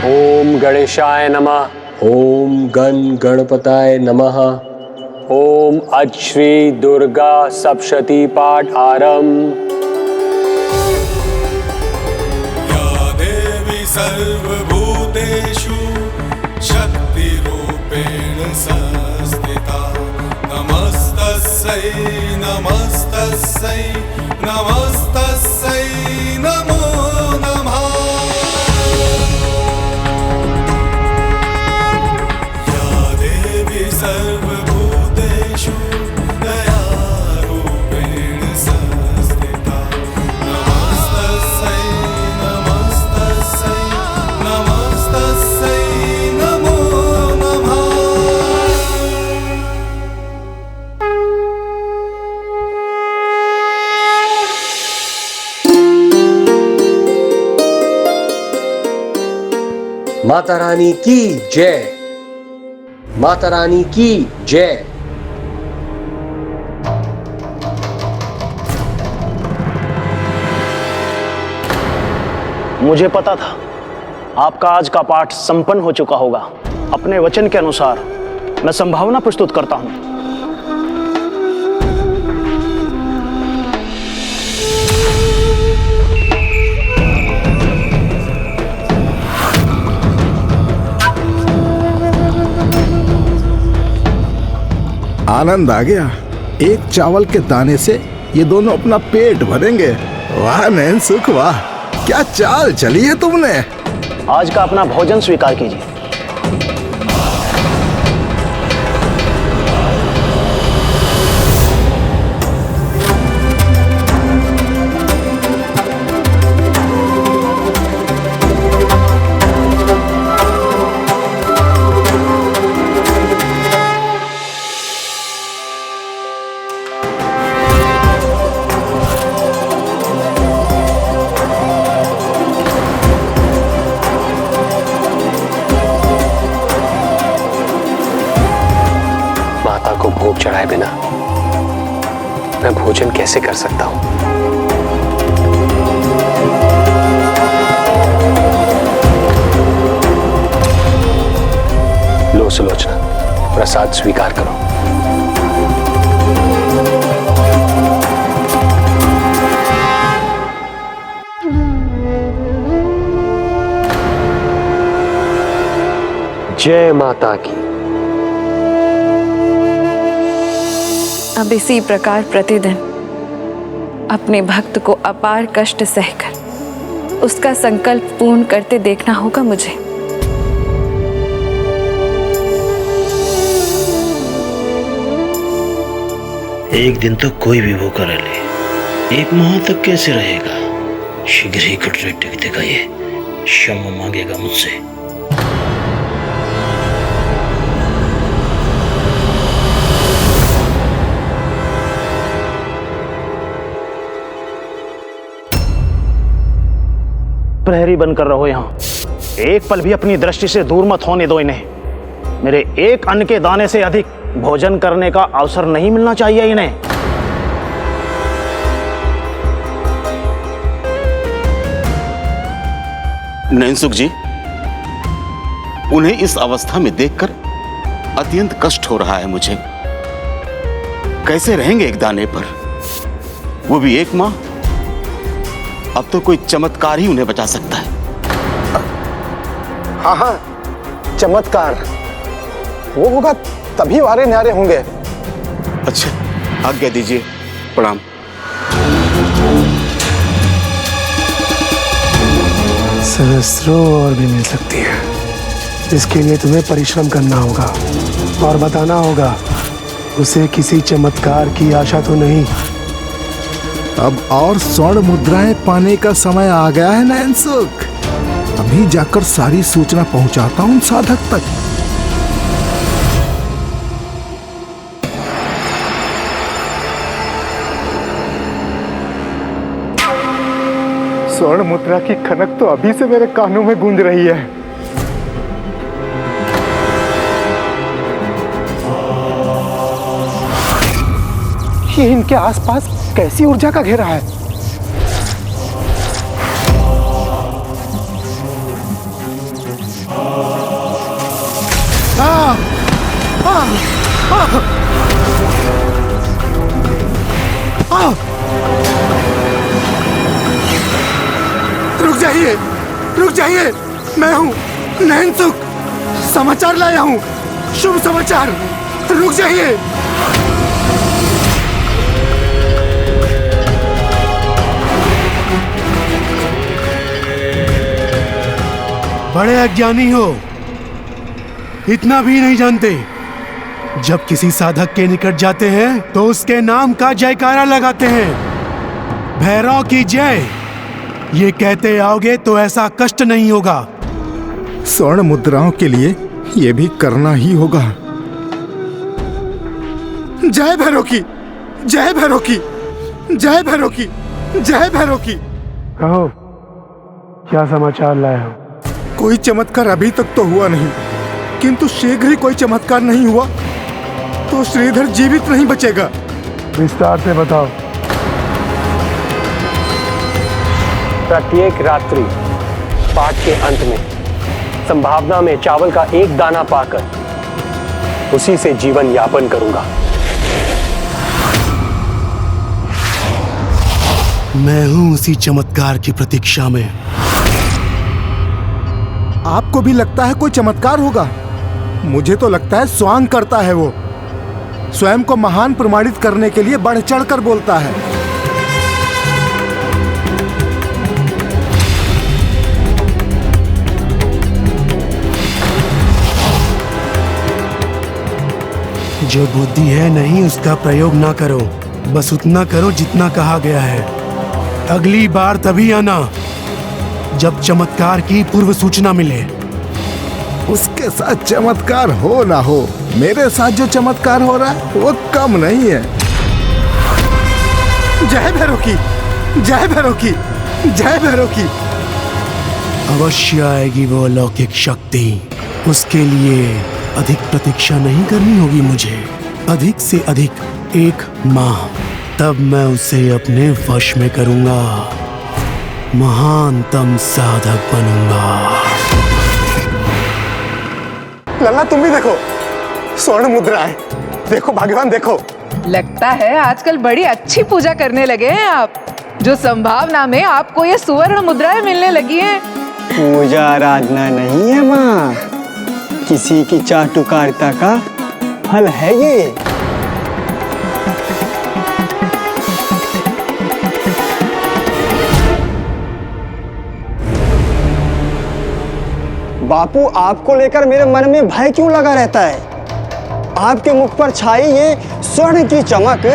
ओम गणेशाय नमः। ओम गण गणपताय नमः। ओम अश्री दुर्गा सप्तशती पाठ आरंभ। या देवी सर्वभूतेषु शक्तिरूपेण संस्थिता नमस्तस्यै नमस्तस्यै नमस्तस्यै नमो नमः। सर्वभूतेषु दयारूपेण संस्थिता नमस्तस्यै नमस्तस्यै नमस्तस्यै नमो नमः। माता रानी की जय। माता रानी की जय। मुझे पता था आपका आज का पाठ संपन्न हो चुका होगा। अपने वचन के अनुसार मैं संभावना प्रस्तुत करता हूं। आनंद आ गया। एक चावल के दाने से ये दोनों अपना पेट भरेंगे। वाह नैन सुख, वाह क्या चाल चली है तुमने। आज का अपना भोजन स्वीकार कीजिए। माता को भोग चढ़ाए बिना मैं भोजन कैसे कर सकता हूं? लो सुलोचना, प्रसाद स्वीकार करो। जय माता की। अब इसी प्रकार प्रतिदिन अपने भक्त को अपार कष्ट सहकर उसका संकल्प पूर्ण करते देखना होगा मुझे। एक दिन तो कोई भी भूखा रह ले, एक माह तक कैसे रहेगा। शीघ्र ही कटोरे टेक देगा, ये क्षमा मांगेगा मुझसे। प्रहरी बनकर रहो यहां। एक पल भी अपनी दृष्टि से दूर मत होने दो इन्हें। मेरे एक अन्न के दाने से अधिक भोजन करने का अवसर नहीं मिलना चाहिए इन्हें। नैनसुख जी, उन्हें इस अवस्था में देखकर अत्यंत कष्ट हो रहा है मुझे। कैसे रहेंगे एक दाने पर, वो भी एक माह। अब तो कोई चमत्कार ही उन्हें बचा सकता है। हाँ हाँ, चमत्कार वो होगा तभी वारे न्यारे होंगे। अच्छा, आज्ञा दीजिए, प्रणाम। सहस्त्रों और भी मिल सकती है। इसके लिए तुम्हें परिश्रम करना होगा और बताना होगा उसे किसी चमत्कार की आशा तो नहीं। अब और स्वर्ण मुद्राएं पाने का समय आ गया है नैनसुख। अभी जाकर सारी सूचना पहुंचाता हूं साधक तक। स्वर्ण मुद्रा की खनक तो अभी से मेरे कानों में गूंज रही है। ये इनके आसपास कैसी ऊर्जा का घेरा है। रुक जाइए, मैं हूँ नैनसुख, समाचार लाया हूँ, शुभ समाचार। रुक जाइए। बड़े अज्ञानी हो, इतना भी नहीं जानते। जब किसी साधक के निकट जाते हैं तो उसके नाम का जयकारा लगाते हैं। भैरव की जय, ये कहते आओगे तो ऐसा कष्ट नहीं होगा। स्वर्ण मुद्राओं के लिए ये भी करना ही होगा। जय भैरव की, जय भैरव की, जय भैरव की, जय भैरव की। कहो, क्या समाचार लाए हो? कोई चमत्कार अभी तक तो हुआ नहीं, किंतु शीघ्र ही कोई चमत्कार नहीं हुआ तो श्रीधर जीवित नहीं बचेगा। विस्तार से बताओ। प्रत्येक रात्रि पाठ के अंत में संभावना में चावल का एक दाना पाकर उसी से जीवन यापन करूंगा। मैं हूं उसी चमत्कार की प्रतीक्षा में। आपको भी लगता है कोई चमत्कार होगा? मुझे तो लगता है स्वांग करता है वो। स्वयं को महान प्रमाणित करने के लिए बढ़ चढ़कर बोलता है। जो बुद्धि है नहीं उसका प्रयोग ना करो, बस उतना करो जितना कहा गया है। अगली बार तभी आना जब चमत्कार की पूर्व सूचना मिले। उसके साथ चमत्कार हो ना हो, मेरे साथ जो चमत्कार हो रहा है वो कम नहीं है। जय भैरव की, जय भैरव की, जय भैरव की। अवश्य आएगी वो अलौकिक शक्ति। उसके लिए अधिक प्रतीक्षा नहीं करनी होगी मुझे, अधिक से अधिक 1 माह, तब मैं उसे अपने वश में करूंगा, महानतम साधक बनूंगा। लल्ला तुम भी देखो, स्वर्ण मुद्राएं देखो, भाग्यवान देखो। लगता है आजकल बड़ी अच्छी पूजा करने लगे हैं आप, जो संभावना में आपको ये सुवर्ण मुद्राएं मिलने लगी हैं। पूजा आराधना नहीं है माँ, किसी की चाटुकारिता का फल है ये। बापू, आपको लेकर मेरे मन में भय क्यों लगा रहता है? आपके मुख पर छाई ये स्वर्ण की चमक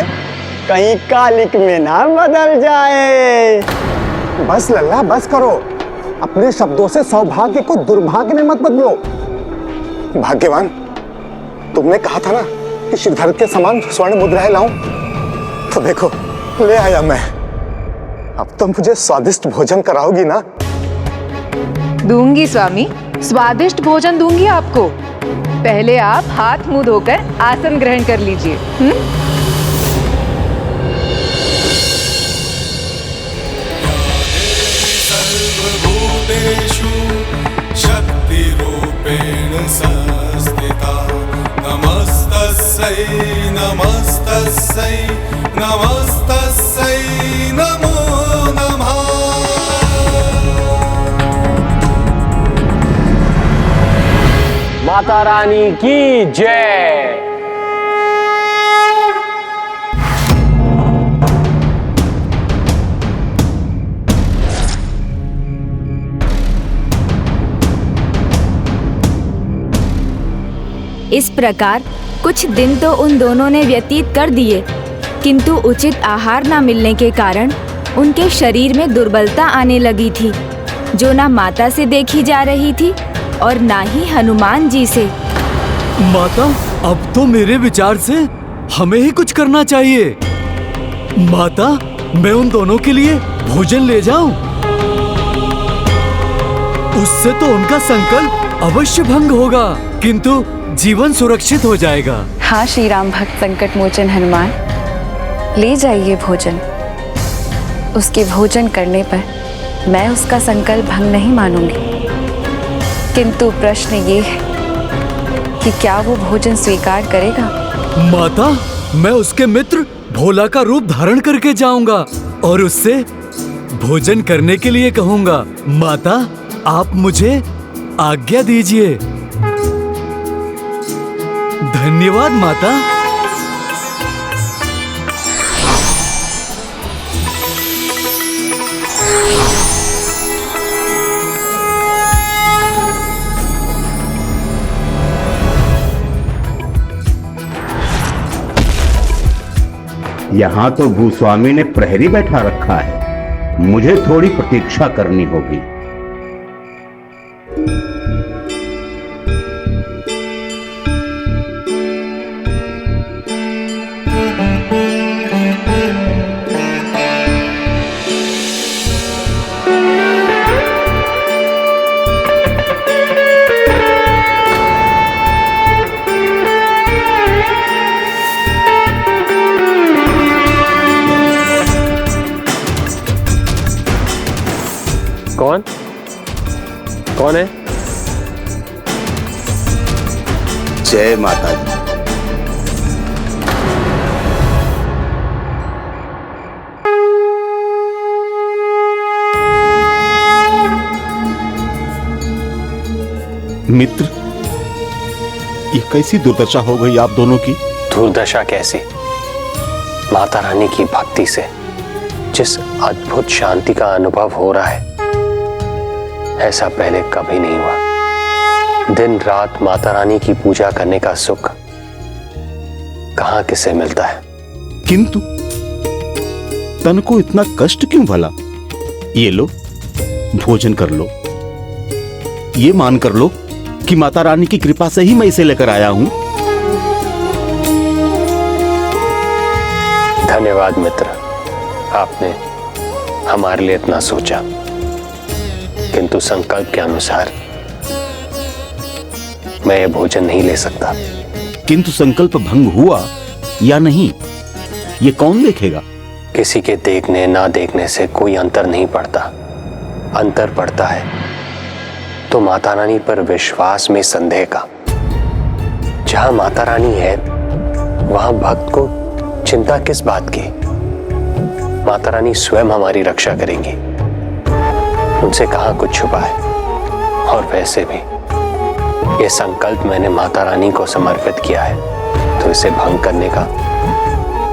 कहीं कालिक में ना बदल जाए। बस लल्ला बस करो, अपने शब्दों से सौभाग्य को दुर्भाग्य में मत बदलो। भाग्यवान, तुमने कहा था ना कि श्रीधर के समान स्वर्ण मुद्राएं लाऊं, तो देखो ले आया मैं। अब तो मुझे स्वादिष्ट भोजन कराओगी ना? दूंगी स्वामी, स्वादिष्ट भोजन दूंगी आपको। पहले आप हाथ मुंह धोकर आसन ग्रहण कर लीजिए। सर्वभूतेषु शक्तिरूपेण संस्थिता नमस्तस्यै नमस्तस्यै नमस्तस्यै नमो नमः। माता रानी की जय। इस प्रकार कुछ दिन तो उन दोनों ने व्यतीत कर दिए, किंतु उचित आहार न मिलने के कारण उनके शरीर में दुर्बलता आने लगी थी, जो ना माता से देखी जा रही थी और ना ही हनुमान जी से। माता, अब तो मेरे विचार से हमें ही कुछ करना चाहिए। माता, मैं उन दोनों के लिए भोजन ले जाऊं? उससे तो उनका संकल्प अवश्य भंग होगा, किंतु जीवन सुरक्षित हो जाएगा। हाँ श्री राम भक्त संकट मोचन हनुमान, ले जाइए भोजन। उसके भोजन करने पर मैं उसका संकल्प भंग नहीं मानूंगी, किंतु प्रश्न ये है कि क्या वो भोजन स्वीकार करेगा? माता, मैं उसके मित्र भोला का रूप धारण करके जाऊंगा और उससे भोजन करने के लिए कहूंगा। माता, आप मुझे आज्ञा दीजिए। धन्यवाद माता। यहाँ तो भूस्वामी ने प्रहरी बैठा रखा है, मुझे थोड़ी प्रतीक्षा करनी होगी। कौन है? जय माता दी। मित्र, ये कैसी दुर्दशा हो गई आप दोनों की? दुर्दशा कैसी? माता रानी की भक्ति से जिस अद्भुत शांति का अनुभव हो रहा है, ऐसा पहले कभी नहीं हुआ। दिन रात माता रानी की पूजा करने का सुख कहां किसे मिलता है। किंतु तन को इतना कष्ट क्यों भला? ये लो, भोजन कर लो। ये मान कर लो कि माता रानी की कृपा से ही मैं इसे लेकर आया हूं। धन्यवाद मित्र, आपने हमारे लिए इतना सोचा, किंतु संकल्प के अनुसार मैं ये भोजन नहीं ले सकता। किंतु संकल्प भंग हुआ या नहीं, ये कौन देखेगा? किसी के देखने ना देखने से कोई अंतर नहीं पड़ता। अंतर पड़ता है तो माता रानी पर विश्वास में संदेह का। जहां माता रानी है वहां भक्त को चिंता किस बात की? माता रानी स्वयं हमारी रक्षा करेंगी, उनसे कहां कुछ छुपा है। और वैसे भी ये संकल्प मैंने माता रानी को समर्पित किया है, तो इसे भंग करने का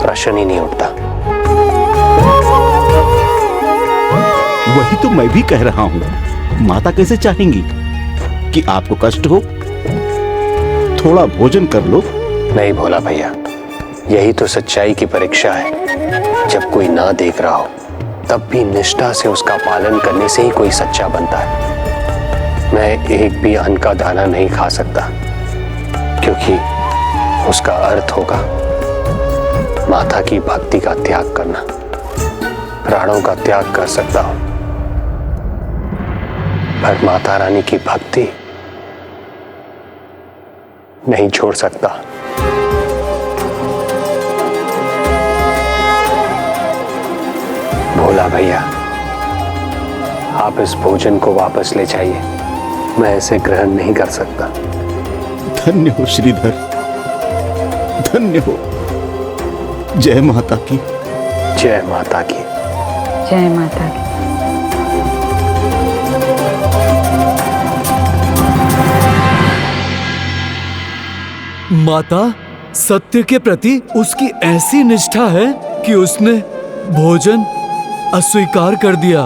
प्रश्न ही नहीं उठता। वही तो मैं भी कह रहा हूं, माता कैसे चाहेंगी कि आपको कष्ट हो? थोड़ा भोजन कर लो। नहीं भोला भैया, यही तो सच्चाई की परीक्षा है। जब कोई ना देख रहा हो तब भी निष्ठा से उसका पालन करने से ही कोई सच्चा बनता है। मैं एक भी अन्न का दाना नहीं खा सकता, क्योंकि उसका अर्थ होगा माता की भक्ति का त्याग करना। प्राणों का त्याग कर सकता हूं, पर माता रानी की भक्ति नहीं छोड़ सकता। भोला भैया, आप इस भोजन को वापस ले जाइए, मैं इसे ग्रहण नहीं कर सकता। धन्य हो श्रीधर, धन्य हो। जय माता की। जय माता की। जय माता की। माता, सत्य के प्रति उसकी ऐसी निष्ठा है कि उसने भोजन अस्वीकार कर दिया।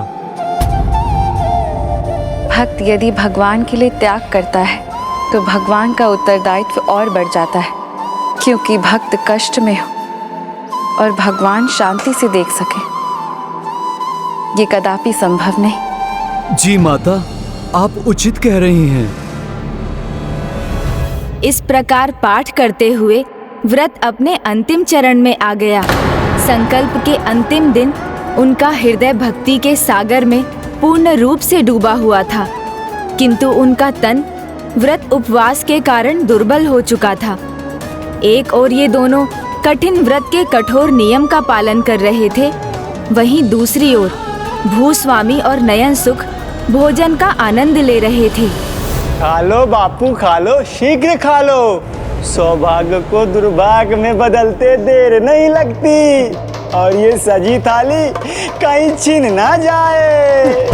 भक्त यदि भगवान के लिए त्याग करता है तो भगवान का उत्तरदायित्व और बढ़ जाता है, क्योंकि भक्त कष्ट में हो और भगवान शांति से देख सके, ये कदापि संभव नहीं। जी माता, आप उचित कह रही हैं। इस प्रकार पाठ करते हुए व्रत अपने अंतिम चरण में आ गया। संकल्प के अंतिम दिन उनका हृदय भक्ति के सागर में पूर्ण रूप से डूबा हुआ था, किंतु उनका तन व्रत उपवास के कारण दुर्बल हो चुका था। एक और ये दोनों कठिन व्रत के कठोर नियम का पालन कर रहे थे, वहीं दूसरी ओर भूस्वामी और नयन सुख भोजन का आनंद ले रहे थे। खा लो बापू, खा लो, शीघ्र खा लो। सौभाग्य को दुर्भाग्य में बदलते देर नहीं लगती, और ये सजी थाली कहीं छिन ना जाए।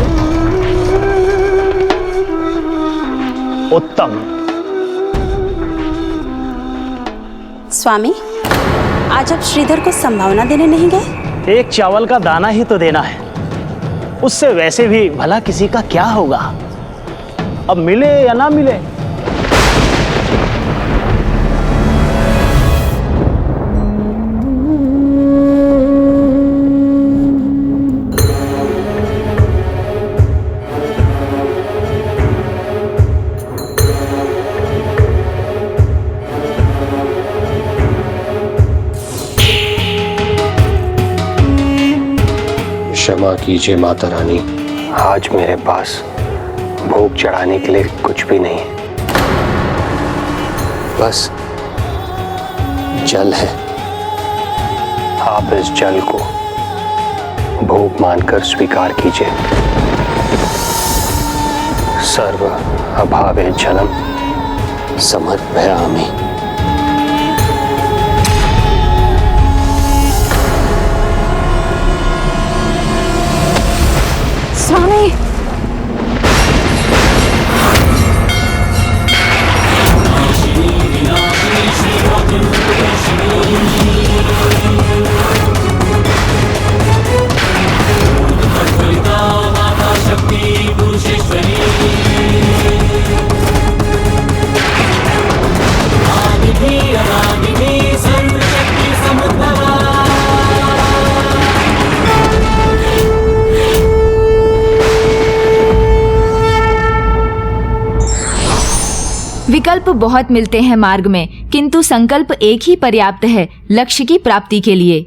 उत्तम। स्वामी, आज आप श्रीधर को संभावना देने नहीं गए? एक चावल का दाना ही तो देना है, उससे वैसे भी भला किसी का क्या होगा। अब मिले या ना मिले। क्षमा कीजिए माता रानी, आज मेरे पास भोग चढ़ाने के लिए कुछ भी नहीं है, बस जल है। आप इस जल को भोग मानकर स्वीकार कीजिए। सर्व अभावे जलम समर्पयामि। स्वामी, विकल्प बहुत मिलते हैं मार्ग में, किंतु संकल्प एक ही पर्याप्त है लक्ष्य की प्राप्ति के लिए।